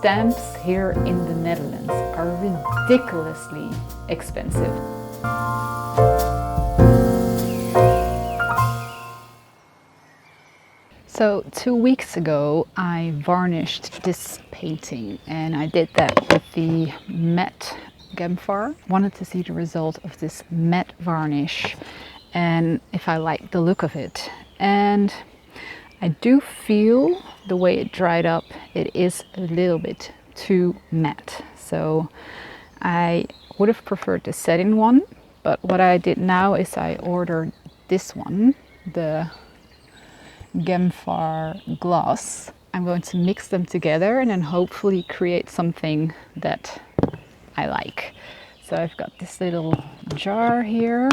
stamps here in the Netherlands are ridiculously expensive. So 2 weeks ago I varnished this painting, and I did that with the matte Gemfar. Wanted to see the result of this matte varnish and if I like the look of it. And I do feel the way it dried up, it is a little bit too matte. So I would have preferred the setting one, but what I did now is I ordered this one, the Gemfar gloss. I'm going to mix them together and then hopefully create something that I like. So I've got this little jar here.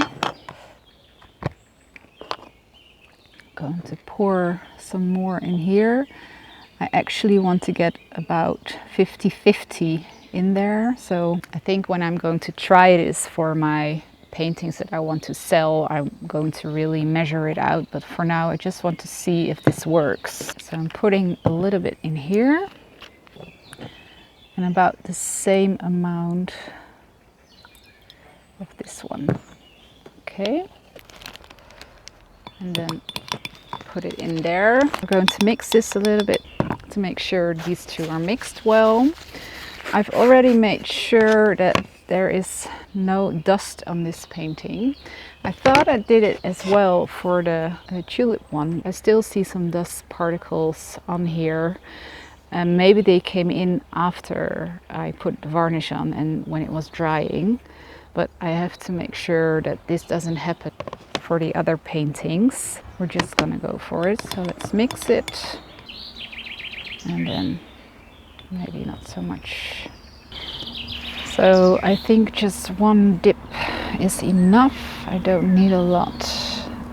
Going to pour some more in here. I actually want to get about 50-50 in there. So I think when I'm going to try this for my paintings that I want to sell, I'm going to really measure it out. But for now, I just want to see if this works. So I'm putting a little bit in here and about the same amount of this one. Okay. And then put it in there. We're going to mix this a little bit to make sure these two are mixed well. I've already made sure that there is no dust on this painting. I thought I did it as well for the tulip one. I still see some dust particles on here, and maybe they came in after I put the varnish on and when it was drying. But I have to make sure that this doesn't happen for the other paintings. We're just gonna go for it. So let's mix it. And then maybe not so much. So I think just one dip is enough. I don't need a lot.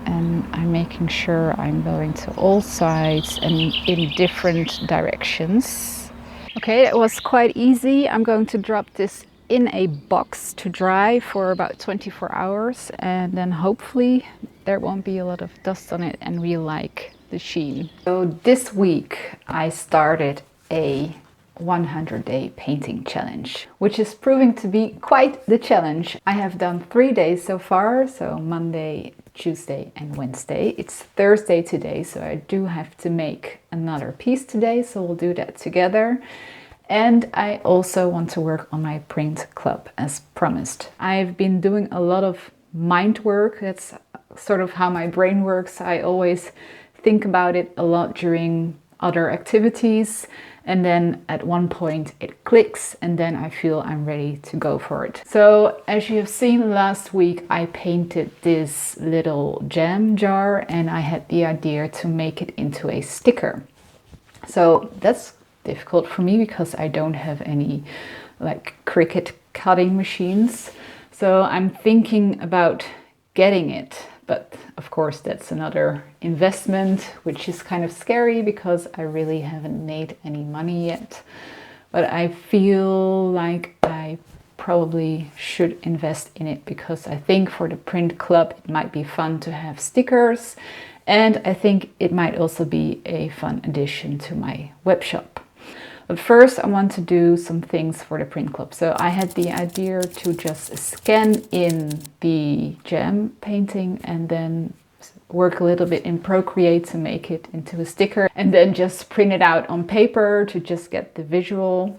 And I'm making sure I'm going to all sides and in different directions. Okay, that was quite easy. I'm going to drop this in a box to dry for about 24 hours, and then hopefully there won't be a lot of dust on it and we like the sheen. So this week I started a 100-day painting challenge, which is proving to be quite the challenge. I have done 3 days so far, so Monday, Tuesday and Wednesday. It's Thursday today, so I do have to make another piece today, so we'll do that together. And I also want to work on my print club as promised. I've been doing a lot of mind work. That's sort of how my brain works. I always think about it a lot during other activities, and then at one point it clicks and then I feel I'm ready to go for it. So as you have seen last week, I painted this little jam jar and I had the idea to make it into a sticker. So that's difficult for me because I don't have any like Cricut cutting machines. So I'm thinking about getting it, but of course that's another investment, which is kind of scary because I really haven't made any money yet. But I feel like I probably should invest in it because I think for the print club it might be fun to have stickers, and I think it might also be a fun addition to my web shop. But first I want to do some things for the print club. So I had the idea to just scan in the gem painting and then work a little bit in Procreate to make it into a sticker and then just print it out on paper to just get the visual.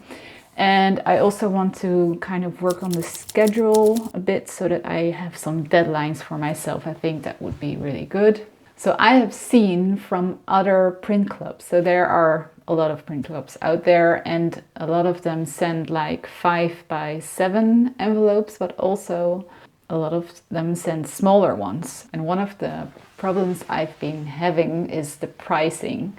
And I also want to kind of work on the schedule a bit so that I have some deadlines for myself. I think that would be really good. So I have seen from other print clubs, so there are a lot of print clubs out there and a lot of them send like 5x7 envelopes, but also a lot of them send smaller ones. And one of the problems I've been having is the pricing,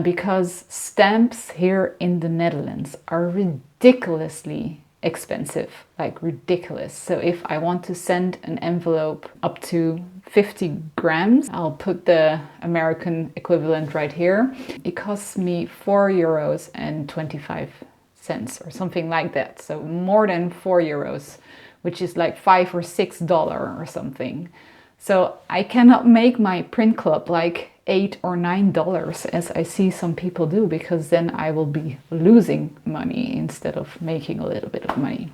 because stamps here in the Netherlands are ridiculously expensive, like ridiculous. So if I want to send an envelope up to 50 grams, I'll put the American equivalent right here. It costs me €4.25 or something like that. So more than €4, which is like $5 or $6 or something. So I cannot make my print club like $8 or $9 as I see some people do, because then I will be losing money instead of making a little bit of money.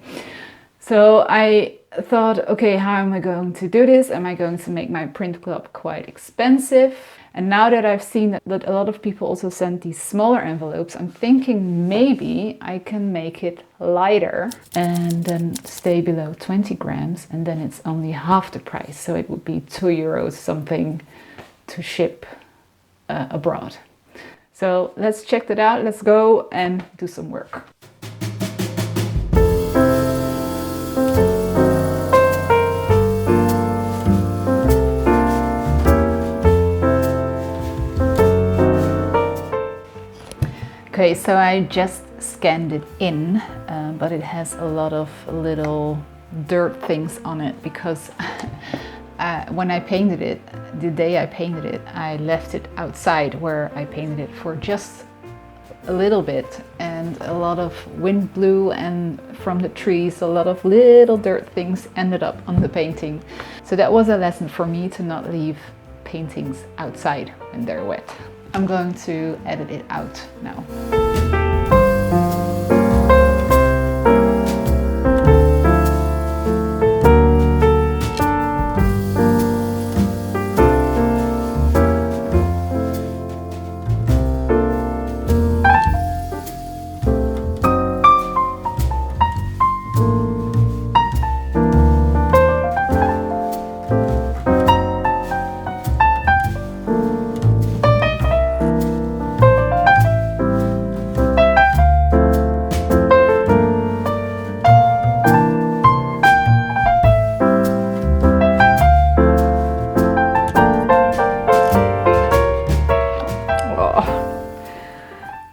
So I thought, okay, how am I going to do this? Am I going to make my print club quite expensive? And now that I've seen that a lot of people also send these smaller envelopes, I'm thinking maybe I can make it lighter and then stay below 20 grams, and then it's only half the price. So it would be €2 something to ship abroad. So let's check that out. Let's go and do some work. Okay, so I just scanned it in, but it has a lot of little dirt things on it because when I painted it, the day I painted it, I left it outside where I painted it for just a little bit, and a lot of wind blew, and from the trees a lot of little dirt things ended up on the painting. So that was a lesson for me to not leave paintings outside when they're wet. I'm going to edit it out now.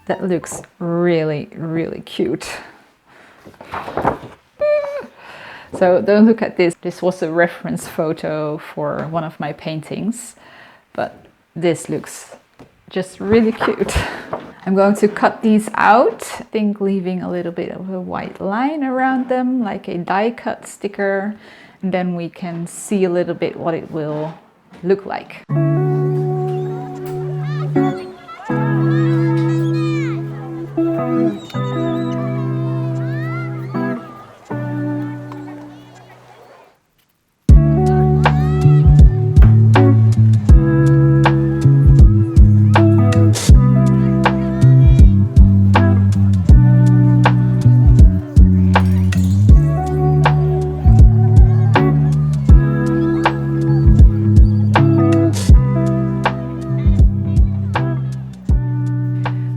That looks really, really cute. So don't look at this. This was a reference photo for one of my paintings, but this looks just really cute. I'm going to cut these out, I think leaving a little bit of a white line around them, like a die cut sticker, and then we can see a little bit what it will look like.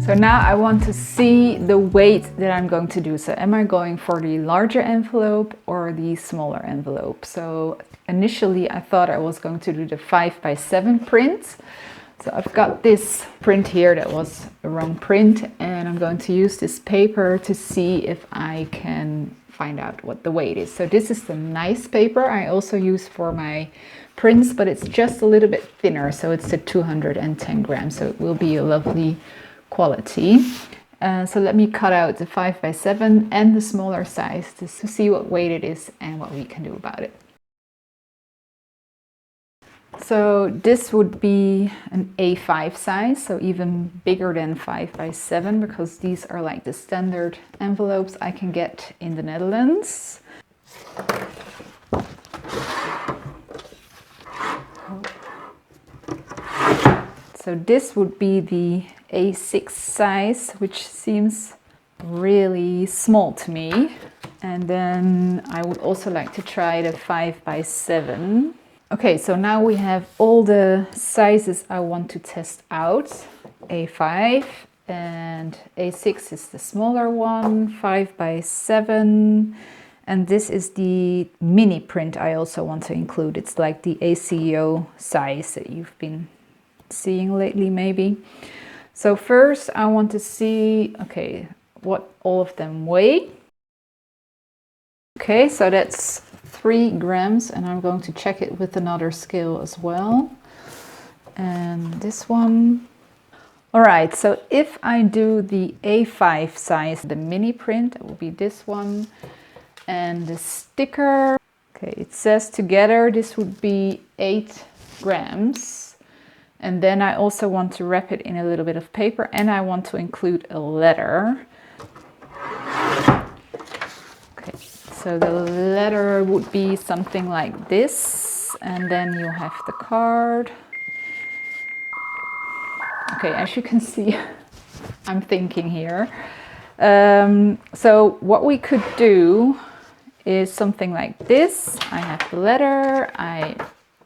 So now I want to see the weight that I'm going to do. So am I going for the larger envelope or the smaller envelope? So initially I thought I was going to do the 5x7 print. So I've got this print here that was a wrong print, and I'm going to use this paper to see if I can find out what the weight is. So this is the nice paper I also use for my prints, but it's just a little bit thinner. So it's the 210 grams. So it will be a lovely quality. So let me cut out the 5x7 and the smaller size to see what weight it is and what we can do about it. So this would be an A5 size, so even bigger than 5x7, because these are like the standard envelopes I can get in the Netherlands. So this would be the A6 size, which seems really small to me. And then I would also like to try the 5x7. Okay, so now we have all the sizes I want to test out. A5 and A6 is the smaller one, 5x7. And this is the mini print I also want to include. It's like the aceo size that you've been seeing lately maybe. So first I want to see, okay, what all of them weigh. Okay, so that's 3 grams, and I'm going to check it with another scale as well. And this one. All right, so if I do the A5 size, the mini print, it will be this one. And the sticker, okay, it says together this would be 8 grams. And then I also want to wrap it in a little bit of paper, and I want to include a letter. Okay, so the letter would be something like this, and then you have the card. Okay, as you can see, I'm thinking here. So what we could do is something like this. I have the letter, I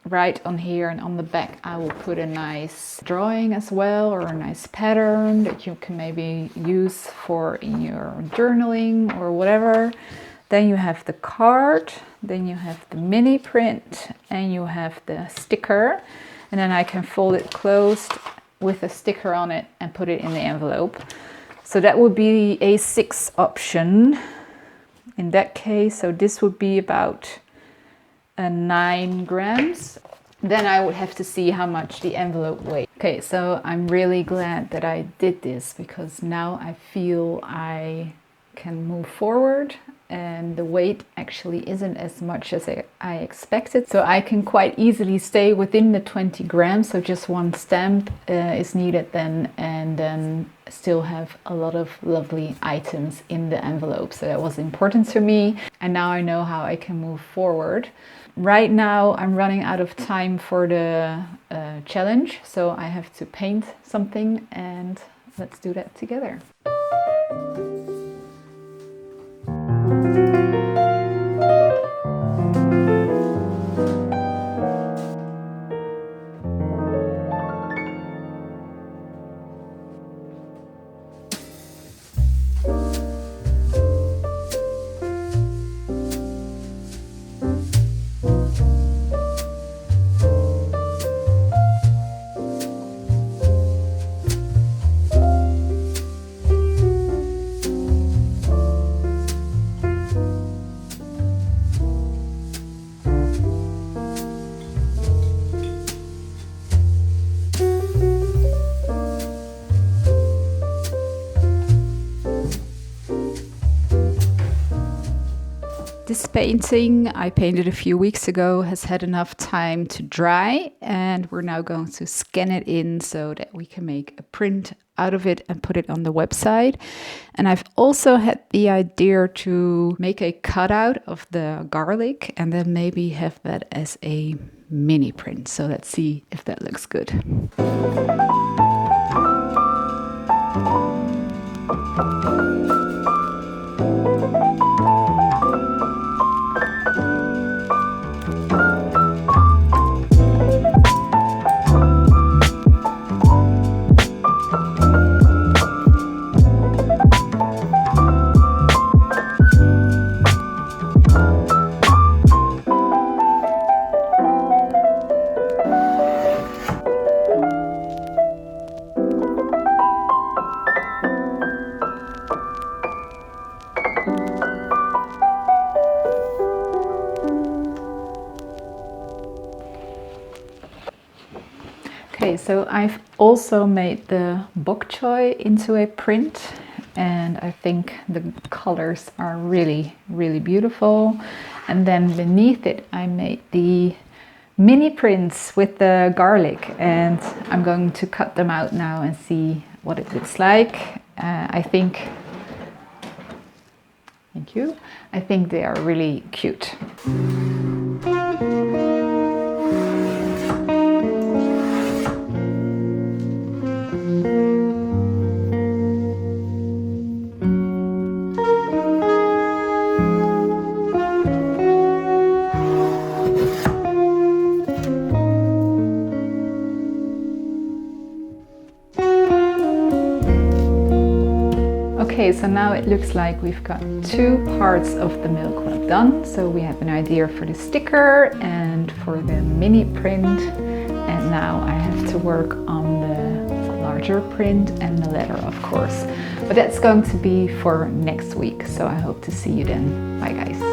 write on here, and on the back I will put a nice drawing as well, or a nice pattern that you can maybe use for in your journaling or whatever. Then you have the card, then you have the mini print, and you have the sticker, and then I can fold it closed with a sticker on it and put it in the envelope. So that would be a A6 option in that case. So this would be about 9 grams. Then I would have to see how much the envelope weighs. Okay, so I'm really glad that I did this, because now I feel I can move forward, and the weight actually isn't as much as I expected. So I can quite easily stay within the 20 grams. So just one stamp is needed then, and then still have a lot of lovely items in the envelope. So that was important to me. And now I know how I can move forward. Right now I'm running out of time for the challenge. So I have to paint something, and let's do that together. This painting I painted a few weeks ago has had enough time to dry, and we're now going to scan it in so that we can make a print out of it and put it on the website. And I've also had the idea to make a cutout of the garlic and then maybe have that as a mini print. So let's see if that looks good. Okay, so I've also made the bok choy into a print, and I think the colors are really, really beautiful. And then beneath it, I made the mini prints with the garlic, and I'm going to cut them out now and see what it looks like. Thank you. I think they are really cute. Okay, so now it looks like we've got 2 parts of the milk well done. So we have an idea for the sticker and for the mini print. And now I have to work on the larger print and the letter, of course. But that's going to be for next week. So I hope to see you then. Bye guys.